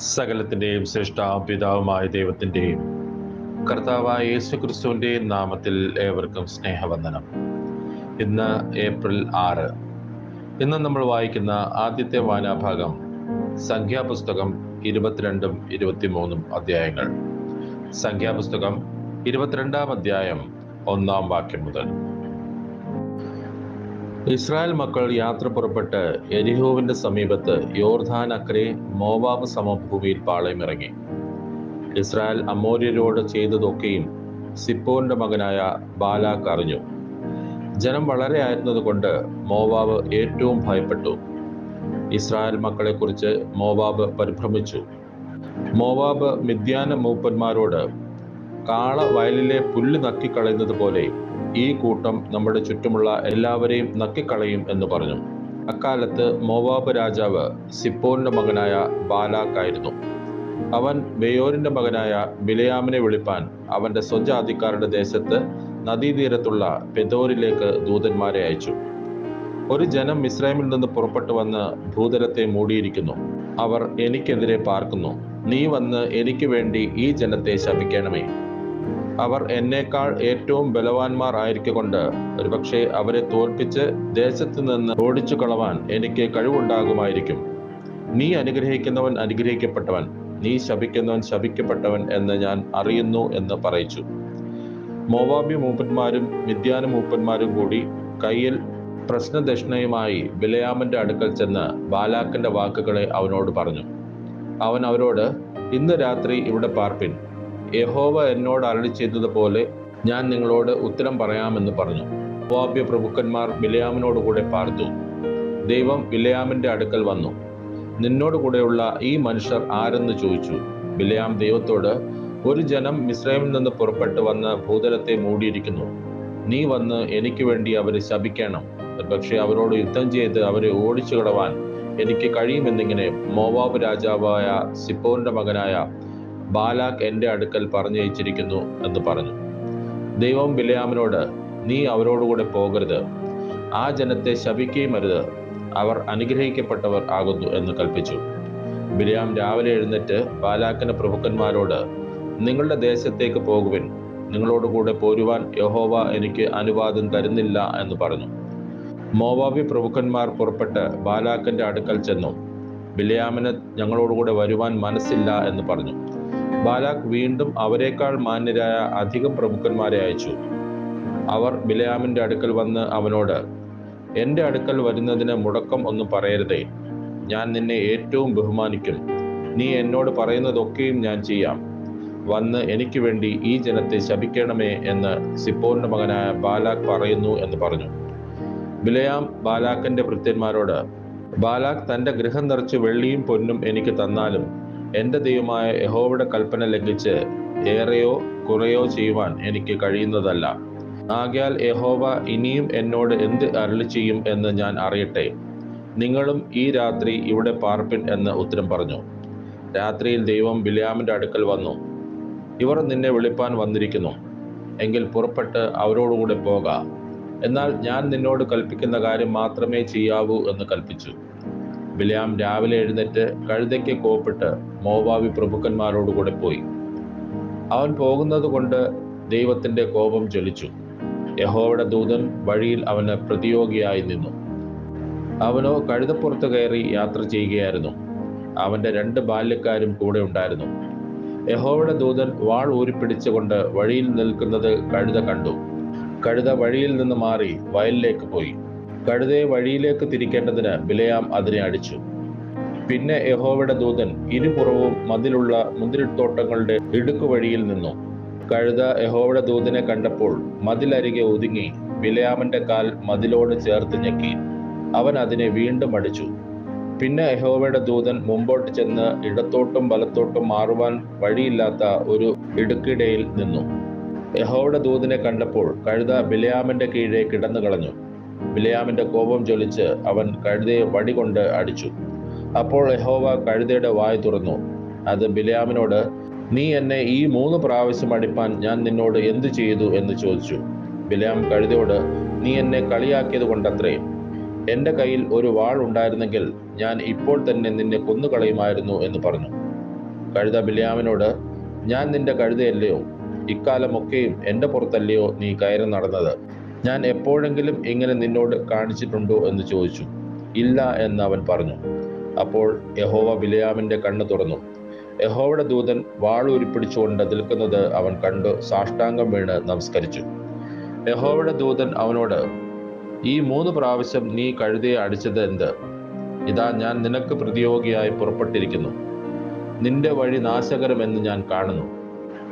സകലത്തിൻ്റെയും ശ്രേഷ്ഠ പിതാവുമായ ദൈവത്തിൻ്റെയും കർത്താവായ യേശുക്രിസ്തുവിൻ്റെയും നാമത്തിൽ ഏവർക്കും സ്നേഹവന്ദനം. ഇന്ന് ഏപ്രിൽ 6. ഇന്ന് നമ്മൾ വായിക്കുന്ന ആദ്യത്തെ വായനാഭാഗം സംഖ്യാപുസ്തകം 22ഉം 23ഉം അധ്യായങ്ങൾ. സംഖ്യാപുസ്തകം 22-ാം അധ്യായം 1-ാം വാക്യം മുതൽ. ഇസ്രായേൽ മക്കൾ യാത്ര പുറപ്പെട്ട് എരിഹോവിന്റെ സമീപത്ത് യോർദാൻ അക്കരെ മോവാബ് സമഭൂമിയിൽ പാളയമിറങ്ങി. ഇസ്രായേൽ അമോര്യരോട് ചെയ്തതൊക്കെയും സിപ്പോന്റെ മകനായ ബാലാക്ക് അറിഞ്ഞു. ജനം വളരെ ആയിരുന്നതുകൊണ്ട് മോവാബ് ഏറ്റവും ഭയപ്പെട്ടു. ഇസ്രായേൽ മക്കളെക്കുറിച്ച് മോവാബ് പരിഭ്രമിച്ചു. മോവാബ് മിദ്യാന മൂപ്പന്മാരോട്, കാള വയലിലെ പുല്ല് നക്കിക്കളയുന്നത് പോലെ ഈ കൂട്ടം നമ്മുടെ ചുറ്റുമുള്ള എല്ലാവരെയും നക്കിക്കളയും എന്ന് പറഞ്ഞു. അക്കാലത്ത് മോവാബ് രാജാവ് സിപ്പോന്റെ മകനായ ബാലാക്കായിരുന്നു. അവൻ ബെയോരിന്റെ മകനായ ബിലയാമിനെ വിളിപ്പാൻ അവന്റെ സ്വജാതിക്കാരുടെ ദേശത്ത് നദീതീരത്തുള്ള പെദോരിലേക്ക് ദൂതന്മാരെ അയച്ചു. ഒരു ജനം മിസ്രൈമിൽ നിന്ന് പുറപ്പെട്ടു വന്ന് ഭൂതലത്തെ മൂടിയിരിക്കുന്നു. അവർ എനിക്കെതിരെ പാർക്കുന്നു. നീ വന്ന് എനിക്ക് വേണ്ടി ഈ ജനത്തെ ശപിക്കണമേ. അവർ എന്നേക്കാൾ ഏറ്റവും ബലവാന്മാർ ആയിരിക്കൊണ്ട് ഒരുപക്ഷെ അവരെ തോൽപ്പിച്ച് ദേശത്ത് നിന്ന് ഓടിച്ചു കളവാൻ എനിക്ക് കഴിവുണ്ടാകുമായിരിക്കും. നീ അനുഗ്രഹിക്കുന്നവൻ അനുഗ്രഹിക്കപ്പെട്ടവൻ, നീ ശപിക്കുന്നവൻ ശപിക്കപ്പെട്ടവൻ എന്ന് ഞാൻ അറിയുന്നു എന്ന് പറയിച്ചു. മോവാബി മൂപ്പന്മാരും മിദ്യാന മൂപ്പന്മാരും കൂടി കയ്യിൽ പ്രശ്നദക്ഷിണയുമായി ബിലയാമിന്റെ അടുക്കൽ ചെന്ന് ബാലാക്കിന്റെ വാക്കുകളെ അവനോട് പറഞ്ഞു. അവൻ അവരോട്, ഇന്ന് രാത്രി ഇവിടെ പാർപ്പിൻ. യഹോവ എന്നോട് അരുളി ചെയ്തതുപോലെ ഞാൻ നിങ്ങളോട് ഉത്തരം പറയാമെന്ന് പറഞ്ഞു. മോവാബ്യ പ്രഭുക്കന്മാർ ബിലയാമിനോടുകൂടെ പാർത്തു. ദൈവം ബിലയാമിന്റെ അടുക്കൽ വന്നു. നിന്നോടുകൂടെയുള്ള ഈ മനുഷ്യർ ആരെന്ന് ചോദിച്ചു. ബിലയാം ദൈവത്തോട്, ഒരു ജനം മിസ്രൈമിൽ നിന്ന് പുറപ്പെട്ടു വന്ന് ഭൂതലത്തെ മൂടിയിരിക്കുന്നു. നീ വന്ന് എനിക്ക് വേണ്ടി അവരെ ശപിക്കണം. പക്ഷേ അവരോട് യുദ്ധം ചെയ്ത് അവരെ ഓടിച്ചു കളവാൻ എനിക്ക് കഴിയുമെന്നിങ്ങനെ മോവാബ് രാജാവായ സിപ്പോന്റെ മകനായ ബാലാക്ക് എൻ്റെ അടുക്കൽ പറഞ്ഞയച്ചിരിക്കുന്നു എന്ന് പറഞ്ഞു. ദൈവം ബിലയാമിനോട്, നീ അവരോടുകൂടെ പോകരുത്, ആ ജനത്തെ ശപിക്കുകയും അരുത്, അവർ അനുഗ്രഹിക്കപ്പെട്ടവർ ആകുന്നു എന്ന് കൽപ്പിച്ചു. ബിലയാം രാവിലെ എഴുന്നേറ്റ് ബാലാക്കിന്റെ പ്രഭുക്കന്മാരോട്, നിങ്ങളുടെ ദേശത്തേക്ക് പോകുവിൻ, നിങ്ങളോടുകൂടെ പോരുവാൻ യഹോവ എനിക്ക് അനുവാദം തരുന്നില്ല എന്ന് പറഞ്ഞു. മോവാബി പ്രഭുക്കന്മാർ പുറപ്പെട്ട് ബാലാക്കിന്റെ അടുക്കൽ ചെന്നു. ബിലയാമിന് ഞങ്ങളോടുകൂടെ വരുവാൻ മനസ്സില്ല എന്ന് പറഞ്ഞു. ബാലാക്ക് വീണ്ടും അവരെക്കാൾ മാന്യരായ അധികം പ്രഭുക്കന്മാരെ അയച്ചു. അവർ ബിലയാമിന്റെ അടുക്കൽ വന്ന് അവനോട്, എൻ്റെ അടുക്കൽ വരുന്നതിന് മുടക്കം ഒന്നും പറയരുതേ. ഞാൻ നിന്നെ ഏറ്റവും ബഹുമാനിക്കും. നീ എന്നോട് പറയുന്നതൊക്കെയും ഞാൻ ചെയ്യാം. വന്ന് എനിക്ക് വേണ്ടി ഈ ജനത്തെ ശപിക്കണമേ എന്ന് സിപ്പോന്റെ മകനായ ബാലാക്ക് പറയുന്നു എന്ന് പറഞ്ഞു. ബിലയാം ബാലാക്കിന്റെ ഭൃത്യന്മാരോട്, ബാലാക്ക് തൻ്റെ ഗൃഹം നിറച്ച് വെള്ളിയും പൊന്നും എനിക്ക് തന്നാലും എൻ്റെ ദൈവമായ യഹോവയുടെ കൽപ്പന ലംഘിച്ച് ഏറെയോ കുറയോ ചെയ്യുവാൻ എനിക്ക് കഴിയുന്നതല്ല. ആകയാൽ യഹോവ ഇനിയും എന്നോട് എന്ത് അരുളി ചെയ്യും എന്ന് ഞാൻ അറിയട്ടെ. നിങ്ങളും ഈ രാത്രി ഇവിടെ പാർപ്പിൻ എന്ന് ഉത്തരം പറഞ്ഞു. രാത്രിയിൽ ദൈവം ബിലയാമിന്റെ അടുക്കൽ വന്നു. ഇവർ നിന്നെ വിളിപ്പാൻ വന്നിരിക്കുന്നു. എങ്കിൽ പുറപ്പെട്ട് അവരോടുകൂടെ പോക. എന്നാൽ ഞാൻ നിന്നോട് കൽപ്പിക്കുന്ന കാര്യം മാത്രമേ ചെയ്യാവൂ എന്ന് കൽപ്പിച്ചു. ബിലയാം രാവിലെ എഴുന്നേറ്റ് കഴുതയ്ക്ക് കോപ്പിട്ട് മോവാബി പ്രഭുക്കന്മാരോടുകൂടെ പോയി. അവൻ പോകുന്നത് കൊണ്ട് ദൈവത്തിന്റെ കോപം ജ്വലിച്ചു. യഹോവയുടെ ദൂതൻ വഴിയിൽ അവന് പ്രതിയോഗിയായി നിന്നു. അവനോ കഴുതപ്പുറത്ത് കയറി യാത്ര ചെയ്യുകയായിരുന്നു. അവന്റെ 2 ബാല്യക്കാരും കൂടെ ഉണ്ടായിരുന്നു. യഹോവയുടെ ദൂതൻ വാൾ ഊരിപ്പിടിച്ചുകൊണ്ട് വഴിയിൽ നിൽക്കുന്നത് കഴുത കണ്ടു. കഴുത വഴിയിൽ നിന്ന് മാറി വയലിലേക്ക് പോയി. കഴുതയെ വഴിയിലേക്ക് തിരിക്കേണ്ടതിന് ബിലയാം അതിനെ അടിച്ചു. പിന്നെ യഹോവയുടെ ദൂതൻ ഇരുപുറവും മതിലുള്ള മുന്തിരിത്തോട്ടങ്ങളുടെ ഇടുക്കു വഴിയിൽ നിന്നു. കഴുത യഹോവയുടെ ദൂതനെ കണ്ടപ്പോൾ മതിലരികെ ഒതുങ്ങി ബിലയാമിന്റെ കാൽ മതിലോട് ചേർത്ത് ഞെക്കി. അവൻ അതിനെ വീണ്ടും അടിച്ചു. പിന്നെ യഹോവയുടെ ദൂതൻ മുമ്പോട്ട് ചെന്ന് ഇടത്തോട്ടും വലത്തോട്ടും മാറുവാൻ വഴിയില്ലാത്ത ഒരു ഇടുക്കിടയിൽ നിന്നു. യഹോവയുടെ ദൂതനെ കണ്ടപ്പോൾ കഴുത ബിലയാമിന്റെ കീഴെ കിടന്നു കളഞ്ഞു. ബിലയാമിന്റെ കോപം ജ്വലിച്ച് അവൻ കഴുതയെ വടികൊണ്ട് അടിച്ചു. അപ്പോൾ യഹോവ കഴുതയുടെ വായ് തുറന്നു. അത് ബിലയാമിനോട്, നീ എന്നെ ഈ 3 പ്രാവശ്യം അടിപ്പാൻ ഞാൻ നിന്നോട് എന്തു ചെയ്തു എന്ന് ചോദിച്ചു. ബിലയാം കഴുതയോട്, നീ എന്നെ കളിയാക്കിയത് കൊണ്ടത്രേ. എൻ്റെ കയ്യിൽ ഒരു വാൾ ഉണ്ടായിരുന്നെങ്കിൽ ഞാൻ ഇപ്പോൾ തന്നെ നിന്നെ കൊന്നുകളയുമായിരുന്നു എന്ന് പറഞ്ഞു. കഴുത ബിലെയാമിനോട്, ഞാൻ നിന്റെ കഴുതയല്ലയോ? ഇക്കാലമൊക്കെയും എൻ്റെ പുറത്തല്ലയോ നീ കയറി നടന്നത്? ഞാൻ എപ്പോഴെങ്കിലും ഇങ്ങനെ നിന്നോട് കാണിച്ചിട്ടുണ്ടോ എന്ന് ചോദിച്ചു. ഇല്ല എന്ന് അവൻ പറഞ്ഞു. അപ്പോൾ യഹോവ ബിലെയാമിൻ്റെ കണ്ണ് തുറന്നു. യഹോവയുടെ ദൂതൻ വാളൂരിപ്പിടിച്ചുകൊണ്ട് നിൽക്കുന്നത് അവൻ കണ്ടു സാഷ്ടാംഗം വീണ് നമസ്കരിച്ചു. യഹോവയുടെ ദൂതൻ അവനോട്, ഈ 3 പ്രാവശ്യം നീ കഴുതയെ അടിച്ചത് എന്ത്? ഇതാ ഞാൻ നിനക്ക് പ്രതിയോഗിയായി പുറപ്പെട്ടിരിക്കുന്നു. നിന്റെ വഴി നാശകരമെന്ന് ഞാൻ കാണുന്നു.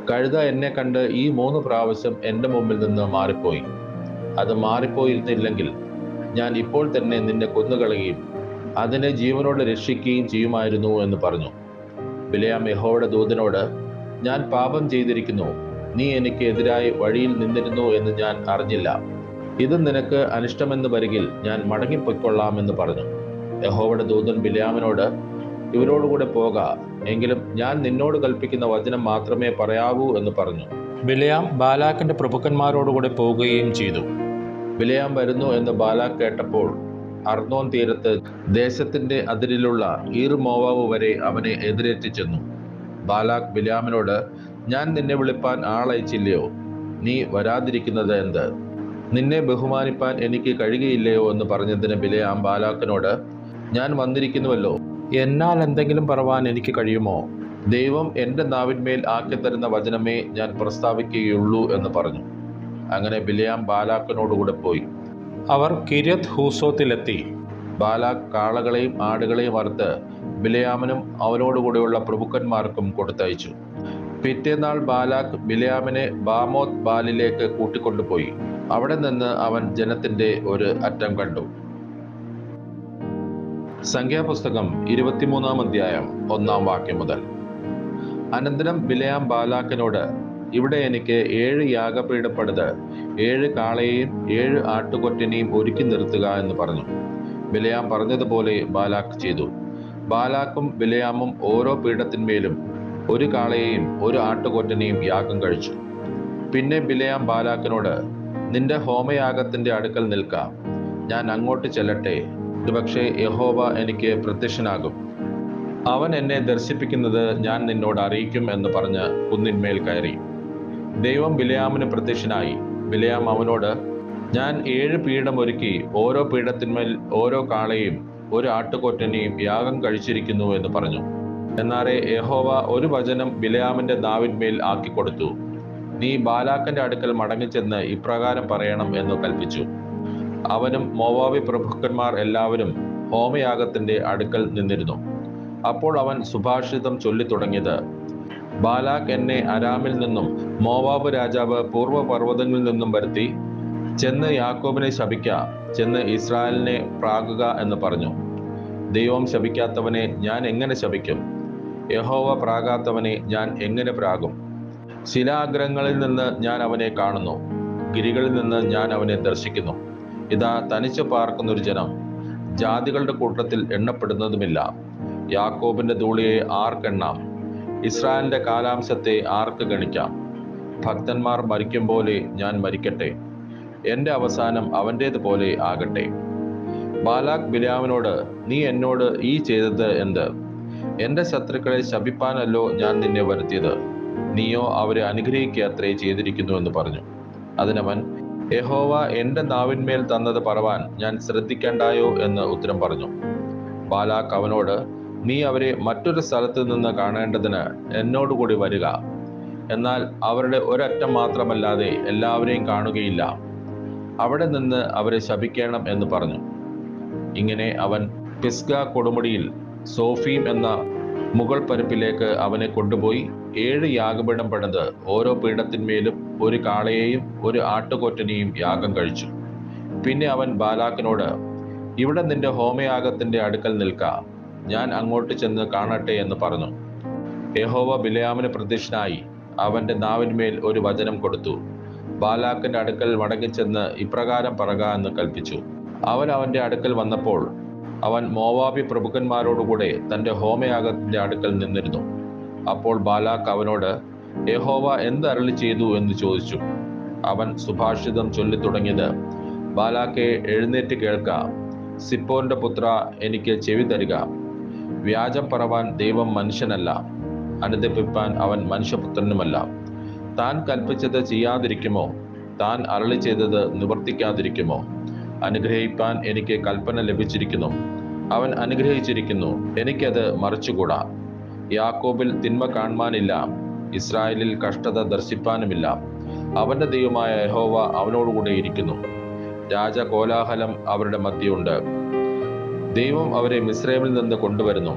കഴുത എന്നെ കണ്ട് ഈ 3 പ്രാവശ്യം എൻ്റെ മുമ്പിൽ നിന്ന് മാറിപ്പോയി. അത് മാറിപ്പോയിരുന്നില്ലെങ്കിൽ ഞാൻ ഇപ്പോൾ തന്നെ നിന്നെ കൊന്നുകളയുകയും അതിനെ ജീവനോടെ രക്ഷിക്കുകയും ചെയ്യുമായിരുന്നു എന്ന് പറഞ്ഞു. ബിലെയാം യഹോവയുടെ ദൂതനോട്, ഞാൻ പാപം ചെയ്തിരിക്കുന്നു. നീ എനിക്ക് എതിരായി വഴിയിൽ നിന്നിരുന്നു എന്ന് ഞാൻ അറിഞ്ഞില്ല. ഇത് നിനക്ക് അനിഷ്ടമെന്ന് വരികിൽ ഞാൻ മടങ്ങിപ്പൊയ്ക്കൊള്ളാമെന്ന് പറഞ്ഞു. യഹോവയുടെ ദൂതൻ ബിലെയാമിനോട്, ഇവരോടുകൂടെ പോക, എങ്കിലും ഞാൻ നിന്നോട് കൽപ്പിക്കുന്ന വചനം മാത്രമേ പറയാവൂ എന്ന് പറഞ്ഞു. ബിലെയാം ബാലാക്കിന്റെ പ്രഭുക്കന്മാരോടുകൂടെ പോവുകയും ചെയ്തു. ബിലെയാം വരുന്നു എന്ന് ബാലാക്ക് കേട്ടപ്പോൾ അർന്നോൻ തീരത്ത് ദേശത്തിന്റെ അതിരിലുള്ള ഈർ മോവാബ് വരെ അവനെ എതിരേറ്റ് ചെന്നു. ബാലാക്ക് ബിലെയാമിനോട്, ഞാൻ നിന്നെ വിളിപ്പാൻ ആളയച്ചില്ലയോ? നീ വരാതിരിക്കുന്നത് എന്ത്? നിന്നെ ബഹുമാനിപ്പാൻ എനിക്ക് കഴിയുകയില്ലയോ എന്ന് പറഞ്ഞതിന് ബിലെയാം ബാലാക്കിനോട്, ഞാൻ വന്നിരിക്കുന്നുവല്ലോ, എന്നാൽ എന്തെങ്കിലും പറവാൻ എനിക്ക് കഴിയുമോ? ദൈവം എൻ്റെ നാവിന്മേൽ ആക്കിത്തരുന്ന വചനമേ ഞാൻ പ്രസ്താവിക്കുകയുള്ളൂ എന്ന് പറഞ്ഞു. അങ്ങനെ ബിലെയാം ബാലാക്കിനോടുകൂടെ പോയി. അവർ കിര്യത്ത് ഹൂസോത്തിലെത്തി. ബാലാക്ക് കാളകളെയും ആടുകളെയും അറുത്ത് ബിലെയാമിനും അവനോടുകൂടെയുള്ള പ്രഭുക്കന്മാർക്കും കൊടുത്തയച്ചു. പിറ്റേന്നാൾ ബാലാക്ക് ബിലെയാമിനെ ബാമോത്ത് ബാലിലേക്ക് കൂട്ടിക്കൊണ്ടുപോയി. അവിടെ നിന്ന് അവൻ ജനത്തിന്റെ ഒരു അറ്റം കണ്ടു. സംഖ്യാപുസ്തകം 23-ാം അധ്യായം 1-ാം വാക്യം മുതൽ. അനന്തരം ബിലെയാം ബാലാക്കിനോട്, ഇവിടെ എനിക്ക് 7 യാഗപീഠം പണിത് 7 കാളയെയും 7 ആട്ടുകൊറ്റനെയും ഒരുക്കി നിർത്തുക എന്ന് പറഞ്ഞു. ബിലെയാം പറഞ്ഞതുപോലെ ബാലാക്ക് ചെയ്തു. ബാലാക്കും ബിലെയാമും ഓരോ പീഠത്തിന്മേലും 1 കാളയെയും 1 ആട്ടുകൊറ്റനെയും യാഗം കഴിച്ചു. പിന്നെ ബിലെയാം ബാലാക്കിനോട്, നിന്റെ ഹോമയാഗത്തിന്റെ അടുക്കൽ നിൽക്കാം, ഞാൻ അങ്ങോട്ട് ചെല്ലട്ടെ, ഒരുപക്ഷെ യഹോവ എനിക്ക് പ്രത്യക്ഷനാകും. അവൻ എന്നെ ദർശിപ്പിക്കുന്നത് ഞാൻ നിന്നോട് അറിയിക്കും എന്ന് പറഞ്ഞ് കുന്നിന്മേൽ കയറി. ദൈവം ബിലെയാമിന് പ്രത്യക്ഷനായി. ബിലെയാം അവനോട്, ഞാൻ 7 പീഠം ഒരുക്കി ഓരോ പീഠത്തിന്മേൽ ഓരോ കാളയും 1 ആട്ടുകൊറ്റനെയും യാഗം കഴിച്ചിരിക്കുന്നു എന്ന് പറഞ്ഞു. എന്നാറെ യഹോവ ഒരു വചനം ബിലെയാമിന്റെ നാവിന്മേൽ ആക്കിക്കൊടുത്തു. നീ ബാലാക്കിന്റെ അടുക്കൽ മടങ്ങിച്ചെന്ന് ഇപ്രകാരം പറയണം എന്ന് കൽപ്പിച്ചു. അവനും മോവാബി പ്രഭുക്കന്മാർ എല്ലാവരും ഹോമയാഗത്തിന്റെ അടുക്കൽ നിന്നിരുന്നു. അപ്പോൾ അവൻ സുഭാഷിതം ചൊല്ലിത്തുടങ്ങിയത്, ബാലാക്ക് എന്നെ അരാമിൽ നിന്നും മോവാബ് രാജാവ് പൂർവ്വ പർവ്വതങ്ങളിൽ നിന്നും വരുത്തി, ചെന്ന് യാക്കോബിനെ ശപിക്ക, ചെന്ന് ഇസ്രായേലിനെ പ്രാകുക എന്ന് പറഞ്ഞു. ദൈവം ശപിക്കാത്തവനെ ഞാൻ എങ്ങനെ ശപിക്കും? യഹോവ പ്രാകാത്തവനെ ഞാൻ എങ്ങനെ പ്രാകും? ശിലാഗ്രഹങ്ങളിൽ നിന്ന് ഞാൻ അവനെ കാണുന്നു, ഗിരികളിൽ നിന്ന് ഞാൻ അവനെ ദർശിക്കുന്നു. ഇതാ തനിച്ച് പാർക്കുന്നൊരു ജനം, ജാതികളുടെ കൂട്ടത്തിൽ എണ്ണപ്പെടുന്നതുമില്ല. യാക്കോബിന്റെ ധൂളിയെ ആർക്കെണ്ണാം? ഇസ്രായേലിന്റെ കാലാംശത്തെ ആർക്ക് ഗണിക്കാം? ഭക്തന്മാർ മരിക്കും പോലെ ഞാൻ മരിക്കട്ടെ, എൻ്റെ അവസാനം അവൻ്റേതുപോലെ ആകട്ടെ. ബാലാക്ക് ബിലെയാമിനോട്, നീ എന്നോട് ഈ ചെയ്തത് എന്ത്? എൻ്റെ ശത്രുക്കളെ ശപിപ്പാനല്ലോ ഞാൻ നിന്നെ വരുത്തിയത്. നീയോ അവരെ അനുഗ്രഹിക്കത്രേ ചെയ്തിരിക്കുന്നു എന്ന് പറഞ്ഞു. അതിനവൻ, യഹോവ എൻ്റെ നാവിന്മേൽ തന്നത് പറവാൻ ഞാൻ ശ്രദ്ധിക്കണ്ടായോ എന്ന് ഉത്തരം പറഞ്ഞു. ബാലാക്ക് അവനോട്, നീ അവരെ മറ്റൊരു സ്ഥലത്ത് നിന്ന് കാണേണ്ടതിന് എന്നോടുകൂടി വരിക, എന്നാൽ അവരുടെ ഒരറ്റം മാത്രമല്ലാതെ എല്ലാവരെയും കാണുകയില്ല. അവിടെ നിന്ന് അവരെ ശപിക്കണം എന്ന് പറഞ്ഞു. ഇങ്ങനെ അവൻ പിസ്ഗ കൊടുമുടിയിൽ സോഫീം എന്ന മുകൾ പരപ്പിലേക്ക് അവനെ കൊണ്ടുപോയി 7 യാഗപീഠം പണിത് ഓരോ പീഠത്തിന്മേലും 1 കാളയെയും 1 ആട്ടുകൊറ്റനെയും യാഗം കഴിച്ചു. പിന്നെ അവൻ ബാലാക്കിനോട്, ഇവിടെ നിന്റെ ഹോമയാഗത്തിന്റെ അടുക്കൽ നിൽക്ക, ഞാൻ അങ്ങോട്ട് ചെന്ന് കാണട്ടെ എന്ന് പറഞ്ഞു. യഹോവ ബിലെയാമിന് പ്രത്യക്ഷനായി അവന്റെ നാവിന്മേൽ ഒരു വചനം കൊടുത്തു. ബാലാക്കിന്റെ അടുക്കൽ മടങ്ങിച്ചെന്ന് ഇപ്രകാരം പറക എന്ന് കൽപ്പിച്ചു. അവൻ അവന്റെ അടുക്കൽ വന്നപ്പോൾ അവൻ മോവാബി പ്രഭുക്കന്മാരോടുകൂടെ തന്റെ ഹോമയാഗത്തിന്റെ അടുക്കൽ നിന്നിരുന്നു. അപ്പോൾ ബാലാക്ക് അവനോട്, യഹോവ എന്ത് അരുളി ചെയ്തു എന്ന് ചോദിച്ചു. അവൻ സുഭാഷിതം ചൊല്ലിത്തുടങ്ങിയത്, ബാലാക്കെ എഴുന്നേറ്റ് കേൾക്ക, സിപ്പോന്റെ പുത്ര എനിക്ക് ചെവി തരിക. വ്യാജം പറവാൻ ദൈവം മനുഷ്യനല്ല, അനുദപിപ്പാൻ അവൻ മനുഷ്യപുത്രനുമല്ല. താൻ കൽപ്പിച്ചത് ചെയ്യാതിരിക്കുമോ? താൻ അരുളി ചെയ്തത് നിവർത്തിക്കാതിരിക്കുമോ? അനുഗ്രഹിപ്പാൻ എനിക്ക് കൽപ്പന ലഭിച്ചിരിക്കുന്നു. അവൻ അനുഗ്രഹിച്ചിരിക്കുന്നു, എനിക്കത് മറിച്ചുകൂടാ. യാക്കോബിൽ തിന്മ കാണുവാനില്ല, ഇസ്രായേലിൽ കഷ്ടത ദർശിപ്പാനുമില്ല. അവന്റെ ദൈവമായ യഹോവ അവനോടുകൂടെ ഇരിക്കുന്നു. രാജകോലാഹലം അവരുടെ മധ്യയുണ്ട്. ദൈവം അവരെ മിസ്രയീമിൽ നിന്ന് കൊണ്ടുവരുന്നു.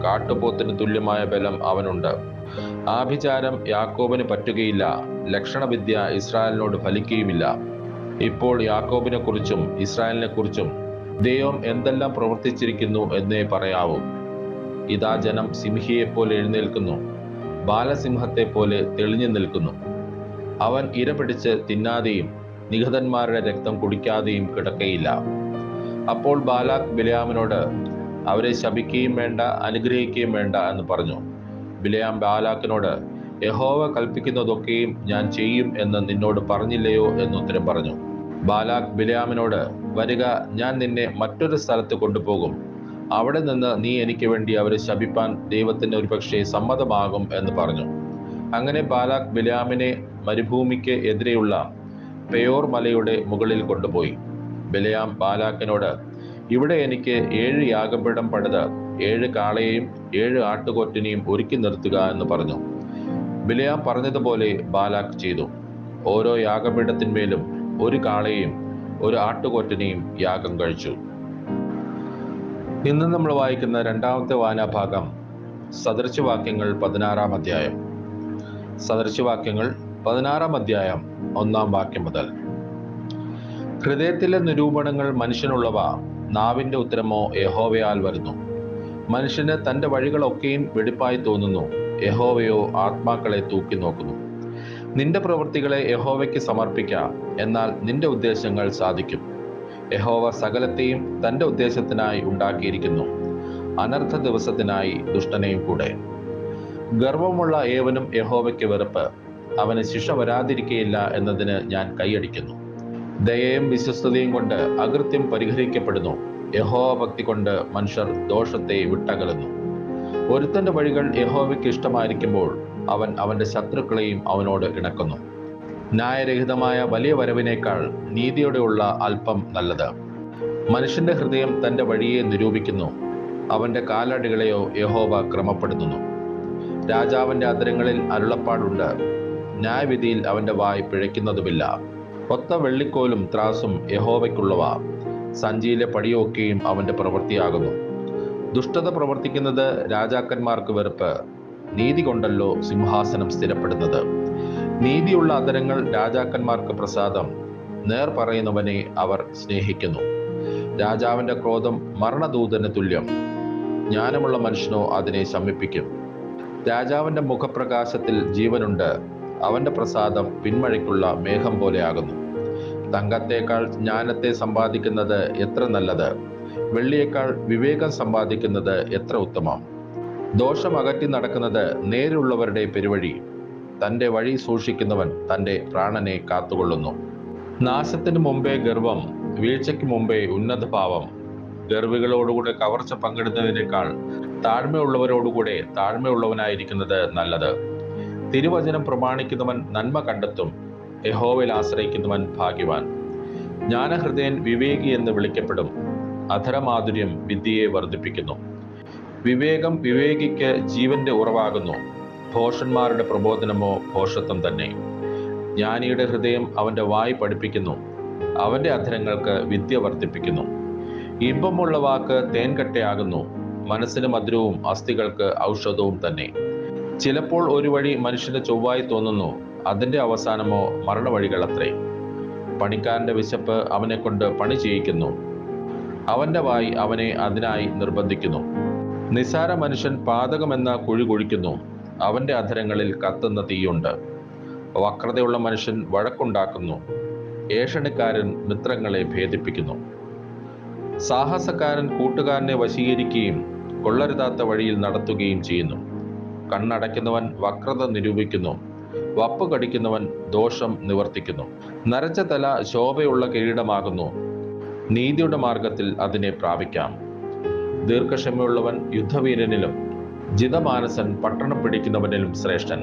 കാട്ടുപോത്തിന് തുല്യമായ ബലം അവനുണ്ട്. ആഭിചാരം യാക്കോബിന് പറ്റുകയില്ല, ലക്ഷണവിദ്യ ഇസ്രായേലിനോട് ഫലിക്കുകയുമില്ല. ഇപ്പോൾ യാക്കോബിനെ കുറിച്ചും ഇസ്രായേലിനെ കുറിച്ചും ദൈവം എന്തെല്ലാം പ്രവർത്തിച്ചിരിക്കുന്നു എന്നേ പറയാവൂ. ഇതാ ജനം സിംഹിയെപ്പോലെ എഴുന്നേൽക്കുന്നു, ബാലസിംഹത്തെ പോലെ തെളിഞ്ഞു നിൽക്കുന്നു. അവൻ ഇര പിടിച്ച് തിന്നാതെയും നിഹതന്മാരുടെ രക്തം കുടിക്കാതെയും കിടക്കയില്ല. അപ്പോൾ ബാലാക്ക് ബിലെയാമിനോട്, അവരെ ശപിക്കുകയും വേണ്ട, അനുഗ്രഹിക്കുകയും വേണ്ട എന്ന് പറഞ്ഞു. ബിലെയാം ബാലാക്കിനോട്, യഹോവ കൽപ്പിക്കുന്നതൊക്കെയും ഞാൻ ചെയ്യും എന്ന് നിന്നോട് പറഞ്ഞില്ലയോ എന്നുത്തരം പറഞ്ഞു. ബാലാക്ക് ബിലെയാമിനോട്, വരിക, ഞാൻ നിന്നെ മറ്റൊരു സ്ഥലത്ത് കൊണ്ടുപോകും. അവിടെ നിന്ന് നീ എനിക്ക് വേണ്ടി അവരെ ശപിപ്പാൻ ദൈവത്തിന് ഒരുപക്ഷെ സമ്മതമാകും എന്ന് പറഞ്ഞു. അങ്ങനെ ബാലാക്ക് ബിലെയാമിനെ മരുഭൂമിക്ക് എതിരെയുള്ള പെയോർ മലയുടെ മുകളിൽ കൊണ്ടുപോയി. ബിലെയാം ബാലാക്കിനോട്, ഇവിടെ എനിക്ക് 7 യാഗപീഠം പണിത് 7 കാളയെയും 7 ആട്ടുകൊറ്റനെയും ഒരുക്കി നിർത്തുക എന്ന് പറഞ്ഞു. ബിലെയാം പറഞ്ഞതുപോലെ ബാലാക്ക് ചെയ്തു. ഓരോ യാഗപീഠത്തിന്മേലും 1 കാളയെയും 1 ആട്ടുകൊറ്റനെയും യാഗം കഴിച്ചു. ഇന്ന് നമ്മൾ വായിക്കുന്ന രണ്ടാമത്തെ വായനാഭാഗം സദൃശവാക്യങ്ങൾ 16-ാം അധ്യായം. സദൃശവാക്യങ്ങൾ 16-ാം അധ്യായം 1-ാം വാക്യം മുതൽ. ഹൃദയത്തിലെ നിരൂപണങ്ങൾ മനുഷ്യനുള്ളവ, നാവിന്റെ ഉത്തരമോ യഹോവയാൽ വരുന്നു. മനുഷ്യന് തന്റെ വഴികളൊക്കെയും വെടിപ്പായി തോന്നുന്നു, യഹോവയോ ആത്മാക്കളെ തൂക്കി നോക്കുന്നു. നിന്റെ പ്രവൃത്തികളെ യഹോവയ്ക്ക് സമർപ്പിക്കാം, എന്നാൽ നിന്റെ ഉദ്ദേശങ്ങൾ സാധിക്കും. യഹോവ സകലത്തെയും തന്റെ ഉദ്ദേശത്തിനായി ഉണ്ടാക്കിയിരിക്കുന്നു, അനർത്ഥ ദിവസത്തിനായി ദുഷ്ടനെയും കൂടെ. ഗർവമുള്ള ഏവനും യഹോവയ്ക്ക് വെറുപ്പ്, അവന് ശിക്ഷ വരാതിരിക്കയില്ല എന്നതിന് ഞാൻ കൈയടിക്കുന്നു. ദയയും വിശ്വസ്തതയും കൊണ്ട് അകൃത്യം പരിഹരിക്കപ്പെടുന്നു, യഹോവ ഭക്തി കൊണ്ട് മനുഷ്യർ ദോഷത്തെ വിട്ടകലുന്നു. ഒരുത്തന്റെ വഴികൾ യഹോവയ്ക്ക് ഇഷ്ടമായിരിക്കുമ്പോൾ അവൻ അവന്റെ ശത്രുക്കളെയും അവനോട് ഇണക്കുന്നു. ന്യായരഹിതമായ വലിയ വരവിനേക്കാൾ നീതിയോടെയുള്ള അല്പം നല്ലത്. മനുഷ്യന്റെ ഹൃദയം തന്റെ വഴിയെ നിരൂപിക്കുന്നു, അവന്റെ കാലടികളെയോ യഹോവ ക്രമപ്പെടുത്തുന്നു. രാജാവിന്റെ അധരങ്ങളിൽ അരുളപ്പാടുണ്ട്, ന്യായവിധിയിൽ അവന്റെ വായ് പിഴയ്ക്കുന്നതുമില്ല. ഒത്ത വെള്ളിക്കോലും ത്രാസും യഹോവയ്ക്കുള്ളവ, സഞ്ചിയിലെ പടിയൊക്കെയും അവന്റെ പ്രവൃത്തിയാകുന്നു. ദുഷ്ടത പ്രവർത്തിക്കുന്നത് രാജാക്കന്മാർക്ക് വെറുപ്പ്, നീതി കൊണ്ടല്ലോ സിംഹാസനം സ്ഥിരപ്പെടുന്നത്. നീതിയുള്ള അധരങ്ങൾ രാജാക്കന്മാർക്ക് പ്രസാദം, നേർ പറയുന്നവനെ അവർ സ്നേഹിക്കുന്നു. രാജാവിന്റെ ക്രോധം മരണദൂതന് തുല്യം, ജ്ഞാനമുള്ള മനുഷ്യനോ അതിനെ ശമിപ്പിക്കും. രാജാവിന്റെ മുഖപ്രകാശത്തിൽ ജീവനുണ്ട്, അവന്റെ പ്രസാദം പിന്മഴയ്ക്കുള്ള മേഘം പോലെയാകുന്നു. തങ്കത്തേക്കാൾ ജ്ഞാനത്തെ സമ്പാദിക്കുന്നത് എത്ര നല്ലത്, വെള്ളിയേക്കാൾ വിവേകം സമ്പാദിക്കുന്നത് എത്ര ഉത്തമം. ദോഷം അകറ്റി നടക്കുന്നത് നേരുള്ളവരുടെ പെരുവഴി, തൻ്റെ വഴി സൂക്ഷിക്കുന്നവൻ തൻ്റെ പ്രാണനെ കാത്തുകൊള്ളുന്നു. നാശത്തിന് മുമ്പേ ഗർവം, വീഴ്ചയ്ക്ക് മുമ്പേ ഉന്നതഭാവം. ഗർവികളോടുകൂടെ കവർച്ച പങ്കിടുന്നതിനേക്കാൾ താഴ്മയുള്ളവരോടുകൂടെ താഴ്മയുള്ളവനായിരിക്കുന്നത് നല്ലത്. തിരുവചനം പ്രമാണിക്കുന്നവൻ നന്മ കണ്ടെത്തും, യഹോവയിൽ ആശ്രയിക്കുന്നവൻ ഭാഗ്യവാൻ. ജ്ഞാനഹൃദയൻ വിവേകി എന്ന് വിളിക്കപ്പെടും, അധരമാധുര്യം വിദ്യയെ വർദ്ധിപ്പിക്കുന്നു. വിവേകം വിവേകിക്ക് ജീവന്റെ ഉറവാകുന്നു, ഭോഷന്മാരുടെ പ്രബോധനമോ ഭോഷത്വം തന്നെ. ജ്ഞാനിയുടെ ഹൃദയം അവന്റെ വായ് പഠിപ്പിക്കുന്നു, അവന്റെ അധരങ്ങൾക്ക് വിദ്യ വർദ്ധിപ്പിക്കുന്നു. ഇമ്പമുള്ള വാക്ക് തേൻകട്ടയാകുന്നു, മനസ്സിന് മധുരവും അസ്ഥികൾക്ക് ഔഷധവും തന്നെ. ചിലപ്പോൾ ഒരു വഴി മനുഷ്യന് ചൊവ്വായി തോന്നുന്നു, അതിന്റെ അവസാനമോ മരണവഴികളത്രേ. പണിക്കാരന്റെ വിശപ്പ് അവനെ കൊണ്ട് പണി ചെയ്യിക്കുന്നു, അവന്റെ വായ് അവനെ അതിനായി നിർബന്ധിക്കുന്നു. നിസാര മനുഷ്യൻ പാതകമെന്ന കുഴി കുഴിക്കുന്നു, അവന്റെ അധരങ്ങളിൽ കത്തുന്ന തീയുണ്ട്. വക്രതയുള്ള മനുഷ്യൻ വഴക്കുണ്ടാക്കുന്നു, ഏഷണിക്കാരൻ മിത്രങ്ങളെ ഭേദിപ്പിക്കുന്നു. സാഹസക്കാരൻ കൂട്ടുകാരനെ വശീകരിക്കുകയും കൊള്ളരുതാത്ത വഴിയിൽ നടത്തുകയും ചെയ്യുന്നു. കണ്ണടയ്ക്കുന്നവൻ വക്രത നിരൂപിക്കുന്നു, വപ്പ് കടിക്കുന്നവൻ ദോഷം നിവർത്തിക്കുന്നു. നരച്ച തല ശോഭയുള്ള കിരീടമാകുന്നു, നീതിയുടെ മാർഗത്തിൽ അതിനെ പ്രാപിക്കാം. ദീർഘക്ഷമയുള്ളവൻ യുദ്ധവീരനിലും ജിതമാനസൻ പട്ടണം പിടിക്കുന്നവനിലും ശ്രേഷ്ഠൻ.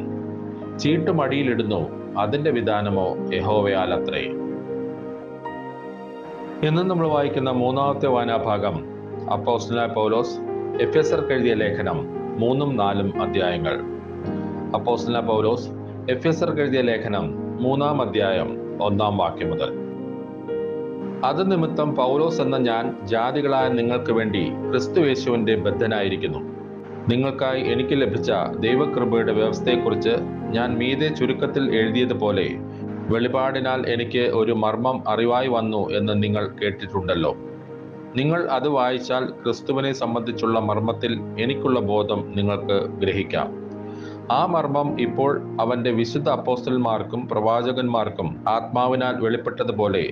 ചീട്ട് മടിയിലിടുന്നു, അതിന്റെ വിധാനമോ യഹോവയാൽ അത്രേ. ഇന്ന് നമ്മൾ വായിക്കുന്ന മൂന്നാമത്തെ വായനാഭാഗം അപ്പോസ്തലനായ പൗലോസ് എഫെസ്യർക്ക് എഴുതിയ ലേഖനം 3-4 അധ്യായങ്ങൾ. അപ്പോസ്തലനായ പൗലോസ് എഫെസ്യർക്ക് എഴുതിയ ലേഖനം 3-ാം അധ്യായം 1-ാം വാക്യം മുതൽ. അത് നിമിത്തം പൗലോസ് എന്ന ഞാൻ ജാതികളായ നിങ്ങൾക്ക് വേണ്ടി ക്രിസ്തുയേശുവിന്റെ ബദ്ധനായിരിക്കുന്നു. നിങ്ങൾക്കായി എനിക്ക് ലഭിച്ച ദൈവകൃപയുടെ വ്യവസ്ഥയെക്കുറിച്ച് ഞാൻ മീതെ ചുരുക്കത്തിൽ എഴുതിയതുപോലെ വെളിപാടിനാൽ എനിക്ക് ഒരു മർമ്മം അറിവായി വന്നു എന്ന് നിങ്ങൾ കേട്ടിട്ടുണ്ടല്ലോ. നിങ്ങൾ അത് വായിച്ചാൽ ക്രിസ്തുവിനെ സംബന്ധിച്ചുള്ള മർമ്മത്തിൽ എനിക്കുള്ള ബോധം നിങ്ങൾക്ക് ഗ്രഹിക്കാം. ആ മർമ്മം ഇപ്പോൾ അവന്റെ വിശുദ്ധ അപ്പോസ്തലന്മാർക്കും പ്രവാചകന്മാർക്കും ആത്മാവിനാൽ വെളിപ്പെട്ടതുപോലെ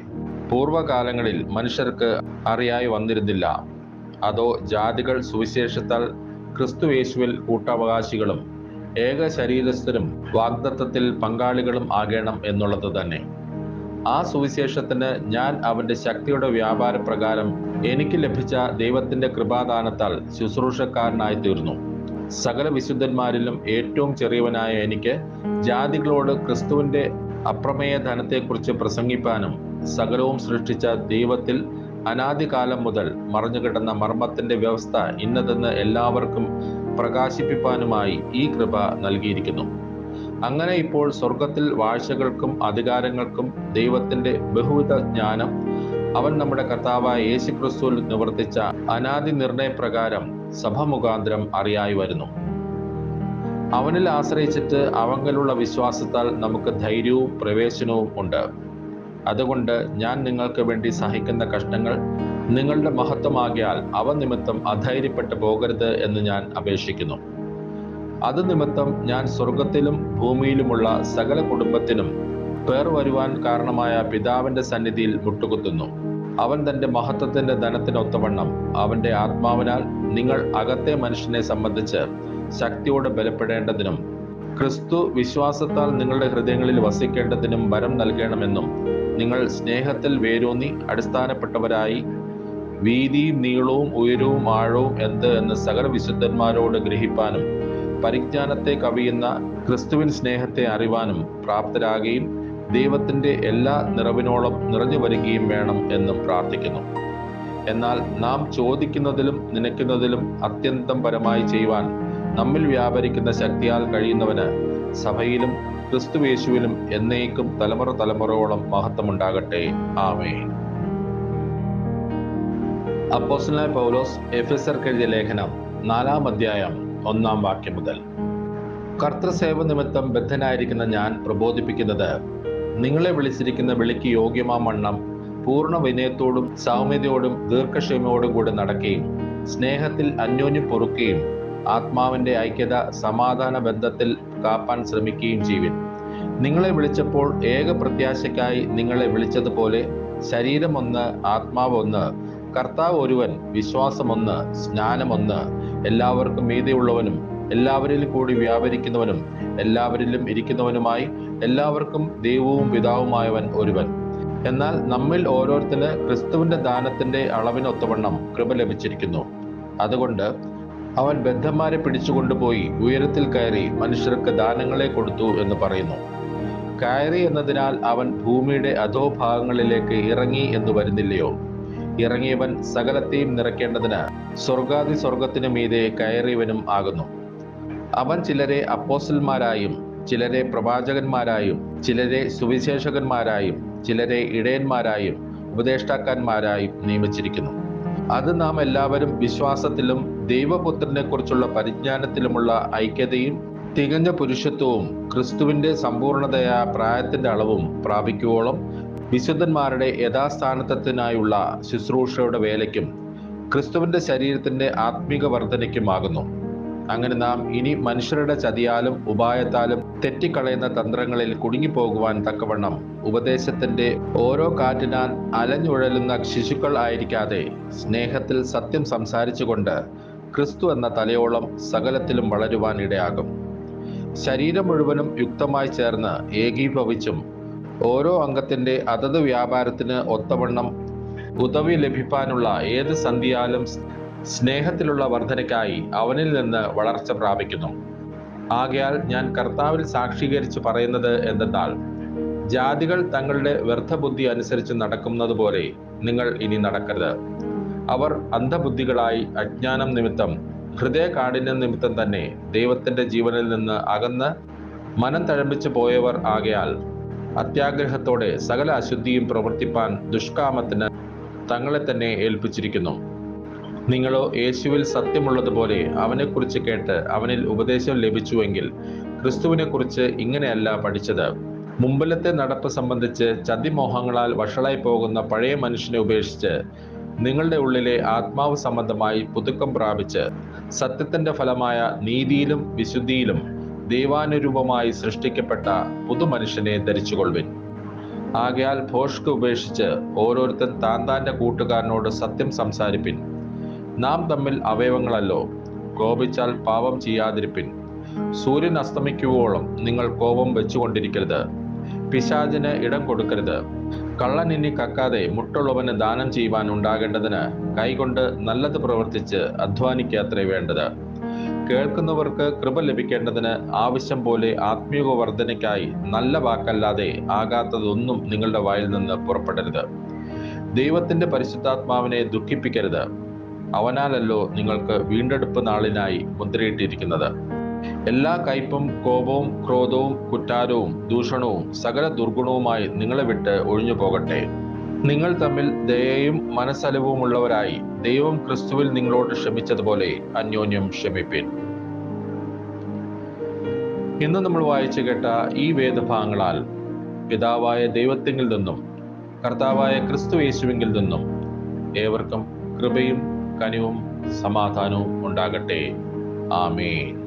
പൂർവകാലങ്ങളിൽ മനുഷ്യർക്ക് അറിയായി വന്നിരുന്നില്ല. അതോ ജാതികൾ സുവിശേഷത്താൽ ക്രിസ്തുയേശുവിൽ കൂട്ടവകാശികളും ഏക ശരീരസ്ഥരും വാഗ്ദത്തത്തിൽ പങ്കാളികളും ആകണം എന്നുള്ളത് തന്നെ. ആ സുവിശേഷത്തിന് ഞാൻ അവന്റെ ശക്തിയുടെ വ്യാപാരപ്രകാരം എനിക്ക് ലഭിച്ച ദൈവത്തിന്റെ കൃപാദാനത്താൽ ശുശ്രൂഷക്കാരനായി തീർന്നു. സകല വിശുദ്ധന്മാരിലും ഏറ്റവും ചെറിയവനായ എനിക്ക് ജാതികളോട് ക്രിസ്തുവിന്റെ അപ്രമേയ ധനത്തെക്കുറിച്ച് പ്രസംഗിപ്പാനും സകലവും സൃഷ്ടിച്ച ദൈവത്തിൽ അനാദികാലം മുതൽ മറഞ്ഞുകിടന്ന മർമ്മത്തിന്റെ വ്യവസ്ഥ ഇന്നതെന്ന് എല്ലാവർക്കും പ്രകാശിപ്പിപ്പാനുമായി ഈ കൃപ നൽകിയിരിക്കുന്നു. അങ്ങനെ ഇപ്പോൾ സ്വർഗത്തിൽ വാഴ്ചകൾക്കും അധികാരങ്ങൾക്കും ദൈവത്തിന്റെ ബഹുവിധ ജ്ഞാനം അവൻ നമ്മുടെ കർത്താവായ യേശുക്രിസ്തുവിൽ നിവർത്തിച്ച അനാദി നിർണയപ്രകാരം സഭ മുഖാന്തരം അറിയായി വരുന്നു. അവനിൽ ആശ്രയിച്ചിട്ട് അവങ്കലുള്ള വിശ്വാസത്താൽ നമുക്ക് ധൈര്യവും പ്രവേശനവും ഉണ്ട്. അതുകൊണ്ട് ഞാൻ നിങ്ങൾക്ക് വേണ്ടി സഹിക്കുന്ന കഷ്ടങ്ങൾ നിങ്ങളുടെ മഹത്വമാകിയാൽ അവ നിമിത്തം അധൈര്യപ്പെട്ടു പോകരുത് എന്ന് ഞാൻ അപേക്ഷിക്കുന്നു. അത് നിമിത്തം ഞാൻ സ്വർഗത്തിലും ഭൂമിയിലുമുള്ള സകല കുടുംബത്തിനും പേർ വരുവാൻ കാരണമായ പിതാവിന്റെ സന്നിധിയിൽ മുട്ടുകുത്തുന്നു. അവൻ തന്റെ മഹത്വത്തിന്റെ ധനത്തിനൊത്തവണ്ണം അവന്റെ ആത്മാവിനാൽ നിങ്ങൾ അകത്തെ മനുഷ്യനെ സംബന്ധിച്ച് ശക്തിയോടെ ബലപ്പെടേണ്ടതിനും ക്രിസ്തു വിശ്വാസത്താൽ നിങ്ങളുടെ ഹൃദയങ്ങളിൽ വസിക്കേണ്ടതിനും വരം നൽകണമെന്നും നിങ്ങൾ സ്നേഹത്തിൽ വേരൂന്നി അടിസ്ഥാനപ്പെട്ടവരായി വീതിയും നീളവും ഉയരവും ആഴവും എന്ത് എന്ന് സകല വിശുദ്ധന്മാരോട് ഗ്രഹിപ്പാനും പരിജ്ഞാനത്തെ കവിയുന്ന ക്രിസ്തുവിൻ സ്നേഹത്തെ അറിവാനും പ്രാപ്തരാകുകയും ദൈവത്തിന്റെ എല്ലാ നിറവിനോളം നിറഞ്ഞു വരികയും വേണം എന്നും പ്രാർത്ഥിക്കുന്നു. എന്നാൽ നാം ചോദിക്കുന്നതിലും നനയ്ക്കുന്നതിലും അത്യന്തം പരമായി ചെയ്യുവാൻ നമ്മിൽ വ്യാപരിക്കുന്ന ശക്തിയാൽ കഴിയുന്നവന് സഭയിലും ക്രിസ്തുയേശുവിലും എന്നേക്കും തലമുറ തലമുറയോളം മഹത്വമുണ്ടാകട്ടെ. ആമേൻ. അപ്പോസ്തലനായ പൗലോസ് എഫെസ്യർക്ക് എഴുതിയ ലേഖനം 4-ാം അധ്യായം 1-ാം വാക്യം മുതൽ. കർത്തൃസേവ നിമിത്തം ബദ്ധനായിരിക്കുന്ന ഞാൻ പ്രബോധിപ്പിക്കുന്നത്, നിങ്ങളെ വിളിച്ചിരിക്കുന്ന വിളിക്ക് യോഗ്യമാവണ്ണം പൂർണ്ണ വിനയത്തോടും സൗമ്യതയോടും ദീർഘക്ഷമയോടും കൂടെ നടക്കുകയും സ്നേഹത്തിൽ അന്യോന്യം പൊറുക്കുകയും ആത്മാവിന്റെ ഐക്യത സമാധാന ബന്ധത്തിൽ കാപ്പാൻ ശ്രമിക്കുകയും ചെയ്യുവിൻ. നിങ്ങളെ വിളിച്ചപ്പോൾ ഏക പ്രത്യാശയ്ക്കായി നിങ്ങളെ വിളിച്ചതുപോലെ ശരീരം ഒന്ന്, ആത്മാവ് ഒന്ന്, കർത്താവ് ഒരുവൻ, വിശ്വാസമൊന്ന്, സ്നാനമൊന്ന്, എല്ലാവർക്കും മീതെയുള്ളവനും എല്ലാവരിലും കൂടി വ്യാപരിക്കുന്നവനും എല്ലാവരിലും ഇരിക്കുന്നവനുമായി എല്ലാവർക്കും ദൈവവും പിതാവുമായവൻ ഒരുവൻ. എന്നാൽ നമ്മിൽ ഓരോരുത്തന് ക്രിസ്തുവിന്റെ ദാനത്തിന്റെ അളവിനൊത്തവണ്ണം കൃപ ലഭിച്ചിരിക്കുന്നു. അതുകൊണ്ട് അവൻ ബദ്ധന്മാരെ പിടിച്ചുകൊണ്ടുപോയി ഉയരത്തിൽ കയറി മനുഷ്യർക്ക് ദാനങ്ങളെ കൊടുത്തു എന്ന് പറയുന്നു. കയറി എന്നതിനാൽ അവൻ ഭൂമിയുടെ അധോഭാഗങ്ങളിലേക്ക് ഇറങ്ങി എന്ന് വരുന്നില്ലയോ? ഇറങ്ങിയവൻ സകലത്തെയും നിറയ്ക്കേണ്ടതിന് സ്വർഗാദി സ്വർഗത്തിനു മീതെ കയറിയവനും ആകുന്നു. അവൻ ചിലരെ അപ്പോസ്തലന്മാരായും ചിലരെ പ്രവാചകന്മാരായും ചിലരെ സുവിശേഷകന്മാരായും ചിലരെ ഇടയന്മാരായും ഉപദേഷ്ടാക്കന്മാരായും നിയമിച്ചിരിക്കുന്നു. അത് നാം എല്ലാവരും വിശ്വാസത്തിലും ദൈവപുത്രനെ കുറിച്ചുള്ള പരിജ്ഞാനത്തിലുമുള്ള ഐക്യതയും തികഞ്ഞ പുരുഷത്വവും ക്രിസ്തുവിന്റെ സമ്പൂർണതയായ പ്രായത്തിന്റെ അളവും പ്രാപിക്കുവോളം വിശുദ്ധന്മാരുടെ യഥാസ്ഥാനത്വത്തിനായുള്ള ശുശ്രൂഷയുടെ വേലയ്ക്കും ക്രിസ്തുവിന്റെ ശരീരത്തിന്റെ ആത്മീക വർധനയ്ക്കുമാകുന്നു. അങ്ങനെ നാം ഇനി മനുഷ്യരുടെ ചതിയാലും ഉപായത്താലും തെറ്റിക്കളയുന്ന തന്ത്രങ്ങളിൽ കുടുങ്ങിപ്പോകുവാൻ തക്കവണ്ണം ഉപദേശത്തിന്റെ ഓരോ കാറ്റിനാൽ അലഞ്ഞുഴലുന്ന ശിശുക്കൾ ആയിരിക്കാതെ സ്നേഹത്തിൽ സത്യം സംസാരിച്ചുകൊണ്ട് ക്രിസ്തു എന്ന തലയോളം സകലത്തിലും വളരുവാൻ ഇടയാകും. ശരീരം മുഴുവനും യുക്തമായി ചേർന്ന് ഏകീഭവിച്ചും ഓരോ അംഗത്തിന്റെ അതത് വ്യാപാരത്തിന് ഒത്തവണ്ണം ഉദവി ലഭിപ്പാനുള്ള ഏത് സന്ധിയാലും സ്നേഹത്തിലുള്ള വർധനയ്ക്കായി അവനിൽ നിന്ന് വളർച്ച പ്രാപിക്കുന്നു. ആകയാൽ ഞാൻ കർത്താവിൽ സാക്ഷീകരിച്ച് പറയുന്നത് എന്തെന്നാൽ, ജാതികൾ തങ്ങളുടെ വ്യർത്ഥബുദ്ധി അനുസരിച്ച് നടക്കുന്നത് പോലെ നിങ്ങൾ ഇനി നടക്കരുത്. അവർ അന്ധബുദ്ധികളായി അജ്ഞാനം നിമിത്തം, ഹൃദയകാഠിന്യം നിമിത്തം തന്നെ ദൈവത്തിന്റെ ജീവനിൽ നിന്ന് അകന്ന് മനം തഴമ്പിച്ചു പോയവർ ആകയാൽ അത്യാഗ്രഹത്തോടെ സകല അശുദ്ധിയും പ്രവർത്തിപ്പാൻ ദുഷ്കാമത്തിന് തങ്ങളെ തന്നെ ഏൽപ്പിച്ചിരിക്കുന്നു. നിങ്ങളോ യേശുവിൽ സത്യമുള്ളതുപോലെ അവനെക്കുറിച്ച് കേട്ട് അവനിൽ ഉപദേശം ലഭിച്ചുവെങ്കിൽ ക്രിസ്തുവിനെക്കുറിച്ച് ഇങ്ങനെയല്ല പഠിച്ചത്. മുമ്പിലത്തെ നടപ്പ് സംബന്ധിച്ച് ചതിമോഹങ്ങളാൽ വഷളായി പോകുന്ന പഴയ മനുഷ്യനെ ഉപേക്ഷിച്ച് നിങ്ങളുടെ ഉള്ളിലെ ആത്മാവ് സംബന്ധമായി പുതുക്കം പ്രാപിച്ച് സത്യത്തിന്റെ ഫലമായ നീതിയിലും വിശുദ്ധിയിലും ദൈവാനുരൂപമായി സൃഷ്ടിക്കപ്പെട്ട പുതുമനുഷ്യനെ ധരിച്ചുകൊള്ളുവിൻ. ആകയാൽ ഭോഷ്ക് ഉപേക്ഷിച്ച് ഓരോരുത്തൻ താന്റെ കൂട്ടുകാരനോട് സത്യം സംസാരിപ്പിൻ. നാം തമ്മിൽ അവയവങ്ങളല്ലോ, കോപിച്ചാൽ പാപം ചെയ്യാതിരിപ്പിൻ. സൂര്യൻ അസ്തമിക്കുവോളം നിങ്ങൾ കോപം വെച്ചുകൊണ്ടിരിക്കരുത്. പിശാചിന് ഇടം കൊടുക്കരുത്. കള്ളൻ ഇനി കക്കാതെ മുട്ടുള്ളവന് ദാനം ചെയ്യുവാൻ ഉണ്ടാകേണ്ടതിന് കൈകൊണ്ട് നല്ലത് പ്രവർത്തിച്ച് അധ്വാനിക്കാത്രേ വേണ്ടത്. കേൾക്കുന്നവർക്ക് കൃപ ലഭിക്കേണ്ടതിന് ആവശ്യം പോലെ ആത്മീയ വർധനയ്ക്കായി നല്ല വാക്കല്ലാതെ ആകാത്തതൊന്നും നിങ്ങളുടെ വായിൽ നിന്ന് പുറപ്പെടരുത്. ദൈവത്തിന്റെ പരിശുദ്ധാത്മാവിനെ ദുഃഖിപ്പിക്കരുത്. അവനാലല്ലോ നിങ്ങൾക്ക് വീണ്ടെടുപ്പ് നാളിനായി മുദ്രയിട്ടിരിക്കുന്നത്. എല്ലാ കയ്പും കോപവും ക്രോധവും കുറ്റാരവും ദൂഷണവും സകല ദുർഗുണവുമായി നിങ്ങളെ വിട്ട് ഒഴിഞ്ഞു പോകട്ടെ. നിങ്ങൾ തമ്മിൽ ദയയും മനസ്സലിവുമുള്ളവരായി ദൈവം ക്രിസ്തുവിൽ നിങ്ങളോട് ക്ഷമിച്ചതുപോലെ അന്യോന്യം ക്ഷമിപ്പിൻ. ഇന്ന് നമ്മൾ വായിച്ചു കേട്ട ഈ വേദഭാഗങ്ങളാൽ പിതാവായ ദൈവത്തിങ്കിൽ നിന്നും കർത്താവായ ക്രിസ്തു യേശുവിങ്കിൽ നിന്നും ഏവർക്കും കൃപയും കനിവും സമാധാനവും ഉണ്ടാകട്ടെ. ആമേൻ.